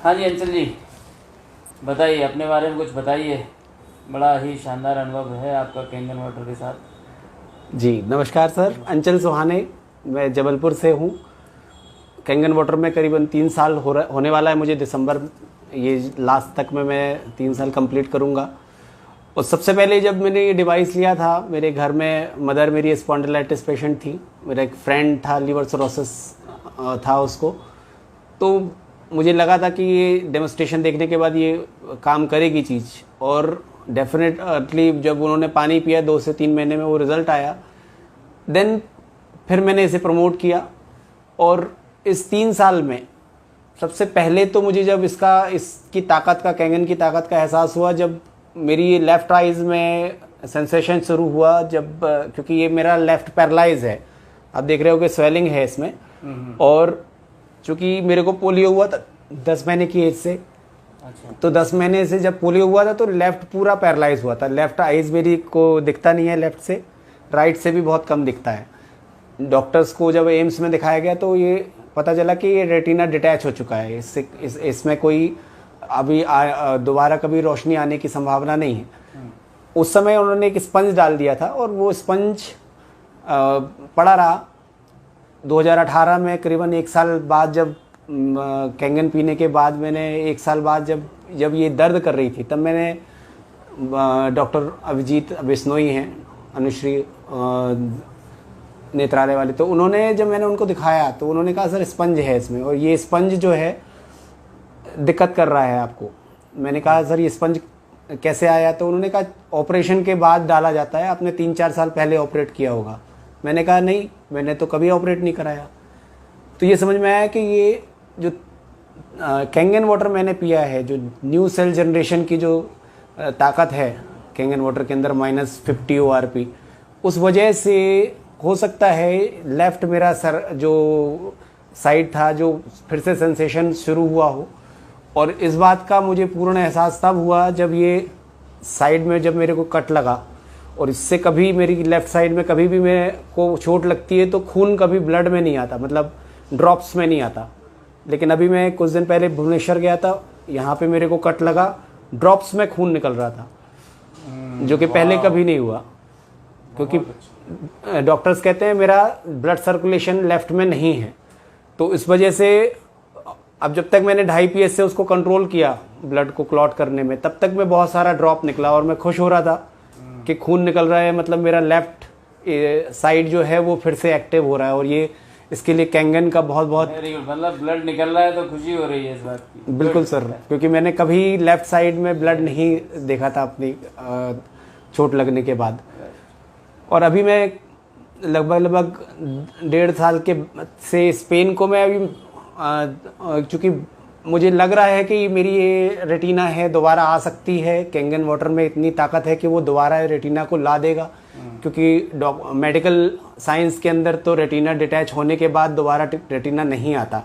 हाँ जी अंचल जी, बताइए अपने बारे में कुछ बताइए। बड़ा ही शानदार अनुभव है आपका कैंगन वाटर के साथ। जी नमस्कार सर, अंचल सुहाने। मैं जबलपुर से हूँ। कैंगन वाटर में करीबन 3 साल होने वाला है मुझे। दिसंबर ये लास्ट तक में मैं 3 साल कंप्लीट करूँगा। और सबसे पहले जब मैंने ये डिवाइस लिया था, मेरे घर में मदर मेरी स्पॉन्डिलाइटिस पेशेंट थी। मेरा एक फ्रेंड था, लीवर सिरोसिस था उसको। तो मुझे लगा था कि ये डेमोस्ट्रेशन देखने के बाद ये काम करेगी चीज़। और डेफिनेटली जब उन्होंने पानी पिया 2 से 3 महीने में वो रिज़ल्ट आया। देन फिर मैंने इसे प्रमोट किया। और इस 3 साल में सबसे पहले तो मुझे जब इसकी ताकत का, कैंगन की ताकत का एहसास हुआ, जब मेरी लेफ़्ट आइज़ में सेंसेशन शुरू हुआ। जब क्योंकि ये मेरा लेफ़्ट पैरालाइज है, आप देख रहे हो कि स्वेलिंग है इसमें। और चूँकि मेरे को पोलियो हुआ था 10 महीने की एज से। अच्छा। तो 10 महीने से जब पोलियो हुआ था तो लेफ़्ट पूरा पैरालाइज हुआ था। लेफ़्ट आइज़ मेरी को दिखता नहीं है लेफ़्ट से, राइट से भी बहुत कम दिखता है। डॉक्टर्स को जब एम्स में दिखाया गया तो ये पता चला कि ये रेटिना डिटैच हो चुका है। इसमें कोई अभी दोबारा कभी रोशनी आने की संभावना नहीं है। उस समय उन्होंने एक स्पंज डाल दिया था और वो स्पंज पड़ा रहा। 2018 में करीबन 1 साल बाद, जब कैंगन पीने के बाद मैंने 1 साल बाद जब ये दर्द कर रही थी, तब मैंने डॉक्टर अभिजीत बिश्नोई हैं, अनुश्री नेत्रालय वाले, तो उन्होंने जब मैंने उनको दिखाया तो उन्होंने कहा सर स्पंज है इसमें, और ये स्पंज जो है दिक्कत कर रहा है आपको। मैंने कहा सर ये स्पंज कैसे आया? तो उन्होंने कहा ऑपरेशन के बाद डाला जाता है, आपने 3-4 साल पहले ऑपरेट किया होगा। मैंने कहा नहीं, मैंने तो कभी ऑपरेट नहीं कराया। तो ये समझ में आया कि ये जो कैंगन वाटर मैंने पिया है, जो न्यू सेल जनरेशन की जो ताकत है कैंगन वाटर के अंदर -50 ORP, उस वजह से हो सकता है लेफ़्ट मेरा सर जो साइड था जो फिर से सेंसेशन शुरू हुआ हो। और इस बात का मुझे पूर्ण एहसास तब हुआ जब ये साइड में जब मेरे को कट लगा। और इससे कभी मेरी लेफ़्ट साइड में कभी भी मेरे को चोट लगती है तो खून कभी ब्लड में नहीं आता, मतलब ड्रॉप्स में नहीं आता। लेकिन अभी मैं कुछ दिन पहले भुवनेश्वर गया था, यहाँ पे मेरे को कट लगा, ड्रॉप्स में खून निकल रहा था, जो कि पहले कभी नहीं हुआ। क्योंकि डॉक्टर्स कहते हैं मेरा ब्लड सर्कुलेशन लेफ़्ट में नहीं है। तो इस वजह से अब जब तक मैंने 2.5 PS से उसको कंट्रोल किया ब्लड को क्लॉट करने में, तब तक मैं बहुत सारा ड्रॉप निकला और मैं खुश हो रहा था कि खून निकल रहा है, मतलब मेरा लेफ़्ट साइड जो है वो फिर से एक्टिव हो रहा है। और ये इसके लिए कैंगन का बहुत बहुत मतलब ब्लड निकल रहा है तो खुशी हो रही है इस बात की। बिल्कुल सर, क्योंकि मैंने कभी लेफ़्ट साइड में ब्लड नहीं देखा था अपनी चोट लगने के बाद। और अभी मैं लगभग 1.5 साल के से स्पेन को मैं अभी चूँकि मुझे लग रहा है कि मेरी ये रेटिना है दोबारा आ सकती है। कैंगन वाटर में इतनी ताकत है कि वो दोबारा रेटिना को ला देगा। क्योंकि मेडिकल साइंस के अंदर तो रेटिना डिटैच होने के बाद दोबारा रेटिना नहीं आता।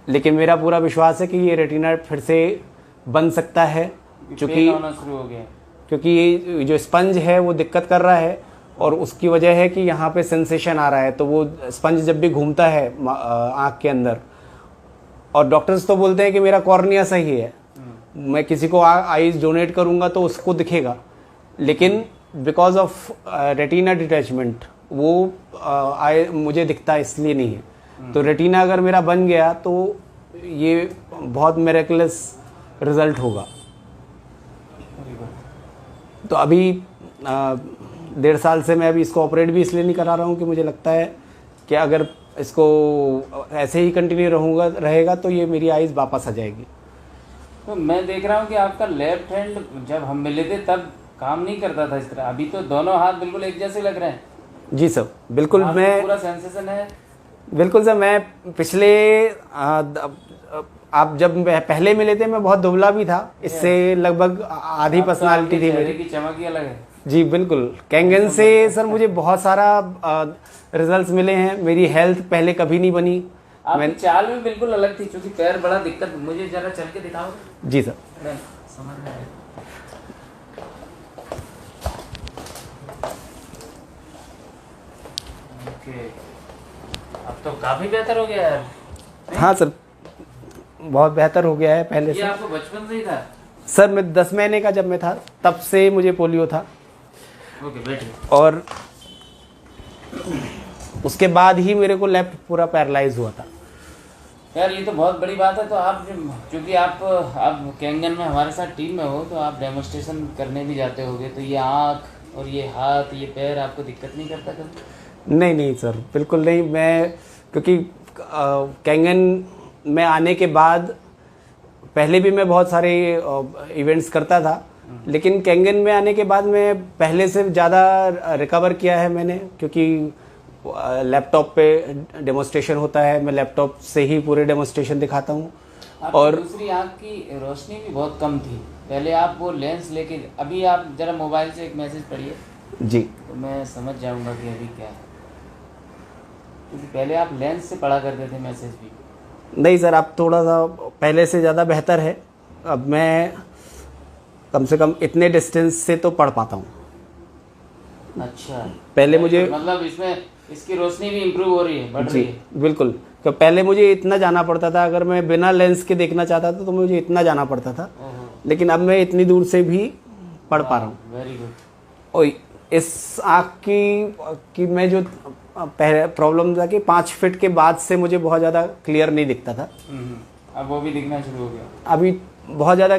लेकिन मेरा पूरा विश्वास है कि ये रेटिना फिर से बन सकता है, क्योंकि ये जो स्पंज है वो दिक्कत कर रहा है। और उसकी वजह है कि यहाँ पे सेंसेशन आ रहा है, तो वो स्पंज जब भी घूमता है आँख के अंदर, और डॉक्टर्स तो बोलते हैं कि मेरा कॉर्निया सही है, मैं किसी को आईज डोनेट करूँगा तो उसको दिखेगा, लेकिन बिकॉज ऑफ रेटिना डिटैचमेंट वो मुझे दिखता इसलिए नहीं है। तो रेटिना अगर मेरा बन गया तो ये बहुत मिरेकलस रिजल्ट होगा। तो अभी 1.5 साल से मैं अभी इसको ऑपरेट भी इसलिए नहीं करा रहा हूँ कि मुझे लगता है कि अगर इसको ऐसे ही कंटिन्यू रहेगा तो ये मेरी आइज़ वापस आ जाएगी। तो मैं देख रहा हूँ कि आपका लेफ्ट हैंड जब हम मिले थे तब काम नहीं करता था इस तरह, अभी तो दोनों हाथ बिल्कुल एक जैसे लग रहे हैं। जी सर, बिल्कुल। मैं पूरा सेंसेशन है। बिल्कुल सर, मैं पिछले आप जब पहले मिले थे मैं बहुत दुबला भी था, इससे लगभग आधी पर्सनालिटी थी मेरी। की चमक ही अलग है। जी बिल्कुल। कैंगन से सर मुझे बहुत सारा रिजल्ट्स मिले हैं। मेरी हेल्थ पहले कभी नहीं बनी। आपकी चाल में बिल्कुल अलग थी, क्योंकि पैर बड़ा दिक्कत। मुझे जरा चल के दिखाओ। जी सर। समझ में आया। ओके, अब तो काफी बेहतर हो गया यार। हाँ सर, बहुत बेहतर हो गया है पहले ये से। आपको बचपन से ही था? सर मैं 10 महीने का जब मैं था तब से मुझे पोलियो था, ओके बैठिए। और उसके बाद ही मेरे को लेफ्ट पूरा पैरालाइज हुआ था। यार ये तो बहुत बड़ी बात है। तो आप क्योंकि आप कैंगन में हमारे साथ टीम में हो, तो आप डेमोस्ट्रेशन करने भी जाते होगे, तो ये आँख और ये हाथ ये पैर आपको दिक्कत नहीं करता कभी? नहीं नहीं सर, बिल्कुल नहीं। मैं क्योंकि कैंगन में आने के बाद पहले भी मैं बहुत सारे इवेंट्स करता था, लेकिन कैंगन में आने के बाद मैं पहले से ज़्यादा रिकवर किया है मैंने, क्योंकि लैपटॉप पे डेमोस्ट्रेशन होता है, मैं लैपटॉप से ही पूरे डेमोस्ट्रेशन दिखाता हूँ। आपकी और दूसरी आँख की रोशनी भी बहुत कम थी पहले, आप वो लेंस लेके, अभी आप जरा मोबाइल से एक मैसेज पढ़िए जी, तो मैं समझ जाऊंगा कि अभी क्या है, क्योंकि पहले आप लेंस से पढ़ा करते थे मैसेज भी। नहीं सर, अब थोड़ा सा पहले से ज़्यादा बेहतर है। अब मैं कम से कम इतने डिस्टेंस से तो पढ़ पाता हूँ। अच्छा, पहले मुझे मतलब इसमें इसकी रोशनी भी इम्प्रूव हो रही है, बढ़ जी रही है। बिल्कुल, तो पहले मुझे इतना जाना पड़ता था, अगर मैं बिना लेंस के देखना चाहता था तो मुझे इतना जाना पड़ता था, ओहो, लेकिन अब मैं इतनी दूर से भी पढ़ पा रहा हूँ। Very good. और इस आँख की मैं जो पहले प्रॉब्लम था कि 5 फीट के बाद से मुझे बहुत ज़्यादा क्लियर नहीं दिखता था, अब वो भी दिखना शुरू हो गया। अभी बहुत ज़्यादा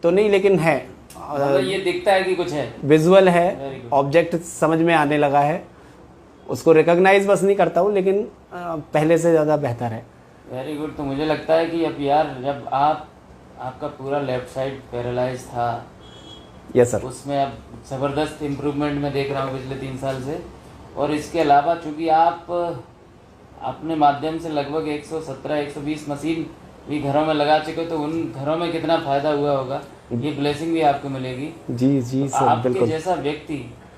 तो नहीं, लेकिन है, मतलब ये दिखता है कि कुछ है, विजुअल Very है, good. ऑब्जेक्ट समझ में आने लगा है, उसको रिकॉग्नाइज बस नहीं करता हूँ, लेकिन पहले से ज़्यादा बेहतर है। Very good. तो मुझे लगता है कि अब यार, जब आपका पूरा लेफ्ट साइड पैरालाइज था, यस सर। उसमें अब ज़बरदस्त इम्प्रूवमेंट मैं देख रहा हूँ पिछले 3 साल से। और इसके अलावा चूँकि आप अपने माध्यम से लगभग 117-120 मशीन भी घरों में लगा चुके हो, तो उन घरों में कितना फ़ायदा हुआ होगा, ये ब्लेसिंग भी आपको मिलेगी। जी जी सर, आपके बिल्कुल। जैसा व्यक्ति